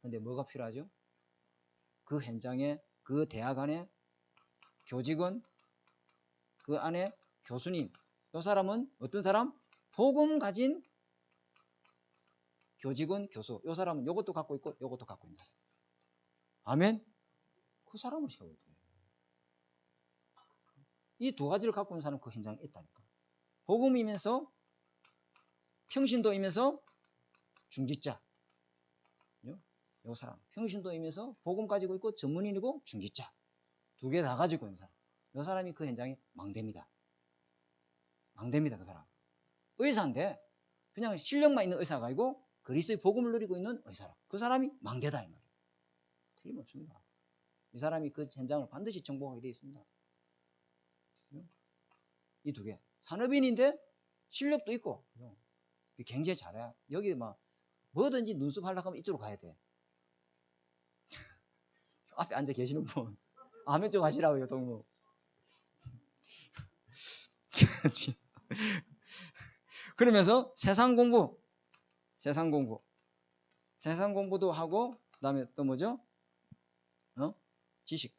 근데 뭐가 필요하죠? 그 현장에, 그 대학 안에 교직원, 그 안에 교수님, 이 사람은 어떤 사람? 복음 가진 교직원, 교수. 이 사람은 이것도 갖고 있고 이것도 갖고 있는 사람. 아멘? 그 사람을 세워야 돼요. 이 두 가지를 갖고 있는 사람은 그 현장에 있다니까. 복음이면서 평신도이면서 중직자. 이 사람. 평신도이면서 복음 가지고 있고 전문인이고 중직자. 두 개 다 가지고 있는 사람. 이 사람이 그 현장에 망대입니다. 망대입니다, 그 사람. 의사인데 그냥 실력만 있는 의사가 아니고 그리스도의 복음을 누리고 있는 의사라. 그 사람이 망대다 이 말이에요. 틀림없습니다. 이 사람이 그 현장을 반드시 정복하게 되어 있습니다. 이 두 개. 산업인인데 실력도 있고 경제 잘해. 여기 막 뭐든지 눈썹하려고 하면 이쪽으로 가야 돼. 앞에 앉아 계시는 분. 아멘 좀 하시라고요, 동무. 그러면서 세상 공부도 하고, 그 다음에 또 뭐죠? 지식.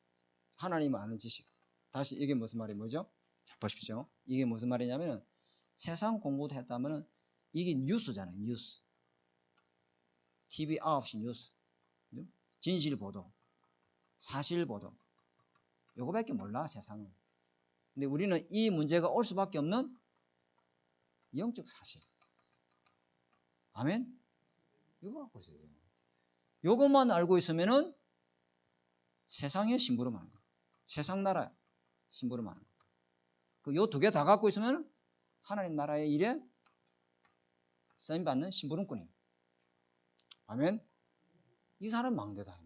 하나님을 아는 지식. 다시 이게 무슨 말이 뭐죠? 보십시오. 이게 무슨 말이냐면 세상 공부도 했다면 이게 뉴스잖아요. 뉴스. TV 9시 뉴스. 진실 보도. 사실 보도. 요거밖에 몰라 세상은. 근데 우리는 이 문제가 올 수밖에 없는 영적 사실. 아멘? 이거 갖고 있어요. 요것만 알고 있으면은 세상에 심부름하는 거예요. 세상 나라에 심부름하는 거예요. 그 요 두 개 다 갖고 있으면 하나님 나라의 일에 쓰임받는 심부름꾼이에요. 아멘? 이 사람 망대다.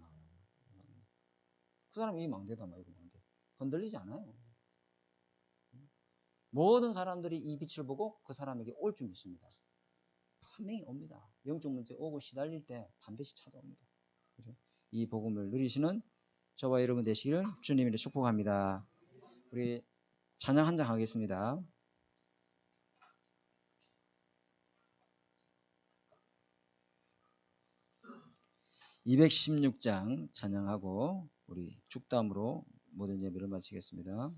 그 사람이 망대다. 망대. 흔들리지 않아요. 모든 사람들이 이 빛을 보고 그 사람에게 올 줄 믿습니다. 분명히 옵니다. 영적 문제 오고 시달릴 때 반드시 찾아옵니다. 그죠? 이 복음을 누리시는 저와 여러분 되시기를 주님으로 축복합니다. 우리 찬양 한 장 하겠습니다. (216장) 찬양하고 우리 축담으로 모든 예배를 마치겠습니다.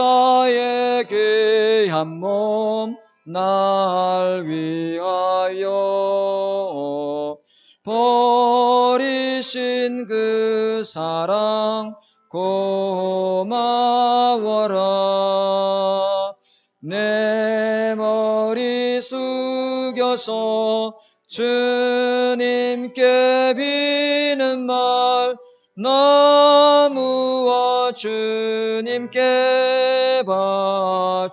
성자의 귀한 몸 날 위하여 버리신 그 사랑 고마워라. 내 머리 숙여서 주님께 비는 말 나무와 주님께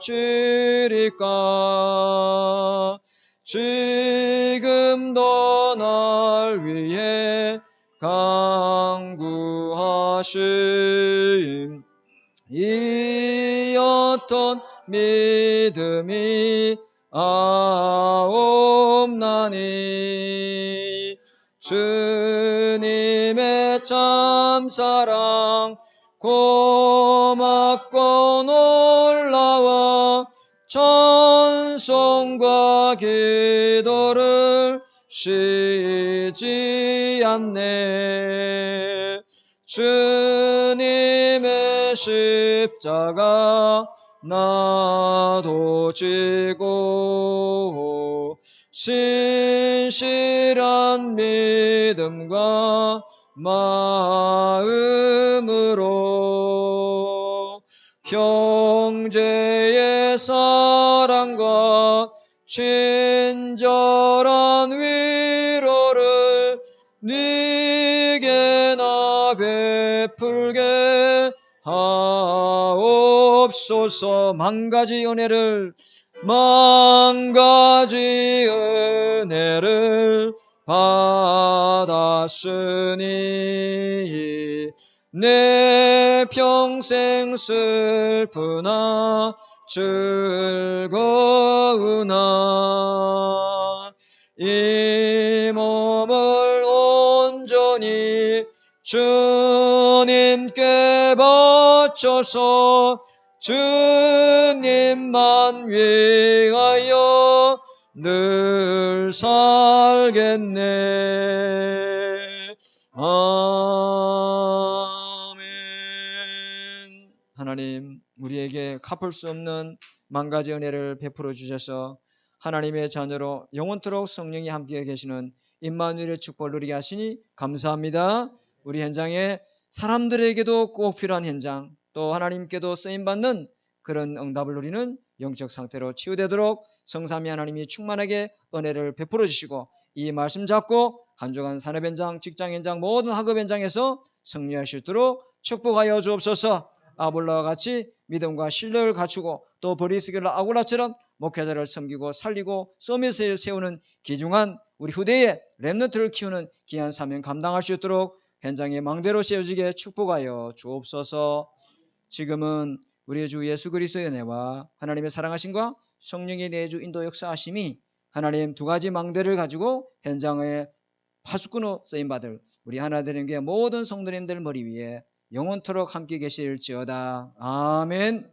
바치리까. 지금도 날 위해 강구하심 이 어떤 믿음이 아옵나니. 주님의 참사랑 고맙고 놀라워 찬송과 기도를 쉬지 않네. 주님의 십자가 나도 지고 신실한 믿음과 마음으로 형제의 사랑과 친절한 위로를 네게 나 베풀게 하옵소서. 만 가지 은혜를 받았으니 내 평생 슬프나 즐거우나 이 몸을 온전히 주님께 바쳐서 주님만 위하여 늘 살겠네. 아멘. 하나님, 우리에게 갚을 수 없는 만 가지 은혜를 베풀어 주셔서 하나님의 자녀로 영원토록 성령이 함께 계시는 임마누엘의 축복을 누리게 하시니 감사합니다. 우리 현장에 사람들에게도 꼭 필요한 현장, 또 하나님께도 쓰임받는 그런 응답을 누리는 영적 상태로 치유되도록 성삼위 하나님이 충만하게 은혜를 베풀어 주시고 이 말씀 잡고 한 주간 산업 현장, 직장 현장, 모든 학업 현장에서 승리할 수 있도록 축복하여 주옵소서. 아볼라와 같이 믿음과 신뢰를 갖추고 또 브리스길라 아굴라처럼 목회자를 섬기고 살리고 서밋을 세우는 귀중한 우리 후대의 렘넌트를 키우는 귀한 사명 감당할 수 있도록 현장에 망대로 세워지게 축복하여 주옵소서. 지금은 우리의 주 예수 그리스도의 은혜와 하나님의 사랑하심과 성령의 내주 인도 역사하심이 하나님 두 가지 망대를 가지고 현장에 파수꾼으로 쓰임받을 우리 하나되는 교회 모든 성도님들 머리 위에 영원토록 함께 계실지어다. 아멘.